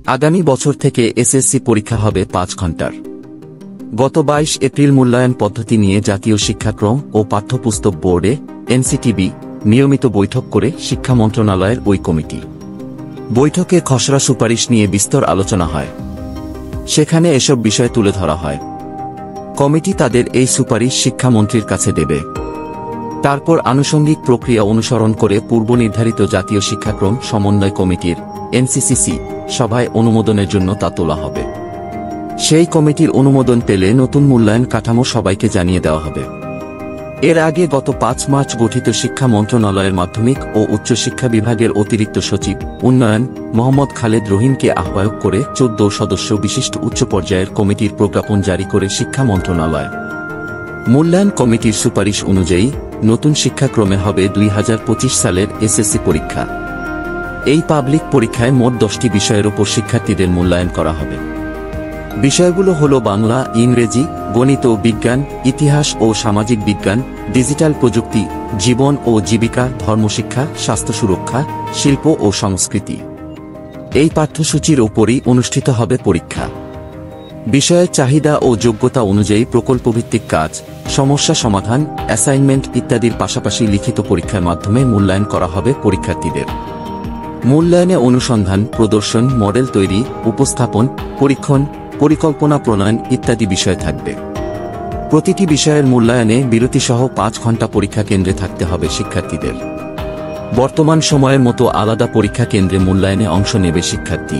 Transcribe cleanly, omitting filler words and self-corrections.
আগামী বছর থেকে এসএসসি পরীক্ষা হবে 5 ঘন্টার। গত 22 এপ্রিল মূল্যায়ন পদ্ধতি নিয়ে জাতীয় শিক্ষাক্রম ও পাঠ্যপুস্তক বোর্ডে এনসিটিবি নিয়মিত বৈঠক করে শিক্ষা মন্ত্রণালয়ের ওই কমিটি। বৈঠকে খসড়া সুপারিশ নিয়ে বিস্তর আলোচনা হয়। সেখানে এসব বিষয় তুলে ধরা হয়। কমিটি তাদের এই সুপারিশ শিক্ষামন্ত্রীর কাছে দেবে। তারপর আনুষঙ্গিক প্রক্রিয়া অনুসরণ করে পূর্বনির্ধারিত জাতীয় শিক্ষাক্রম সমন্বয় কমিটির এনসিসিসি সভায় অনুমোদনের জন্য তা তোলা হবে। সেই কমিটির অনুমোদন পেলে নতুন মূল্যায়ন কাঠামো সবাইকে জানিয়ে দেওয়া হবে। এর আগে গত 5 মার্চ গঠিত শিক্ষা মন্ত্রণালয়ের মাধ্যমিক ও উচ্চশিক্ষা বিভাগের অতিরিক্ত সচিব উন্নয়ন মোহাম্মদ খালেদ রহিমকে আহ্বায়ক করে 14 সদস্য বিশিষ্ট উচ্চ পর্যায়ের কমিটির প্রজ্ঞাপন জারি করে শিক্ষা মন্ত্রণালয়। মূল্যায়ন কমিটির সুপারিশ অনুযায়ী নতুন শিক্ষাক্রমে হবে 2025 সালের এসএসসি পরীক্ষা। এই পাবলিক পরীক্ষায় মোট 10টি বিষয়ের উপর শিক্ষার্থীদের মূল্যায়ন করা হবে। বিষয়গুলো হল বাংলা, ইংরেজি, গণিত, বিজ্ঞান, ইতিহাস ও সামাজিক বিজ্ঞান, ডিজিটাল প্রযুক্তি, জীবন ও জীবিকা, ধর্মশিক্ষা, স্বাস্থ্য সুরক্ষা, শিল্প ও সংস্কৃতি। এই পাঠ্যসূচির ওপরই অনুষ্ঠিত হবে পরীক্ষা। বিষয়ের চাহিদা ও যোগ্যতা অনুযায়ী প্রকল্পভিত্তিক কাজ, সমস্যা সমাধান, অ্যাসাইনমেন্ট ইত্যাদির পাশাপাশি লিখিত পরীক্ষার মাধ্যমে মূল্যায়ন করা হবে পরীক্ষার্থীদের। মূল্যায়নে অনুসন্ধান, প্রদর্শন, মডেল তৈরি, উপস্থাপন, পরীক্ষণ, পরিকল্পনা প্রণয়ন ইত্যাদি বিষয় থাকবে। প্রতিটি বিষয়ের মূল্যায়নে বিরতিসহ 5 ঘন্টা পরীক্ষা কেন্দ্রে থাকতে হবে শিক্ষার্থীদের। বর্তমান সময়ের মতো আলাদা পরীক্ষা কেন্দ্রে মূল্যায়নে অংশ নেবে শিক্ষার্থী।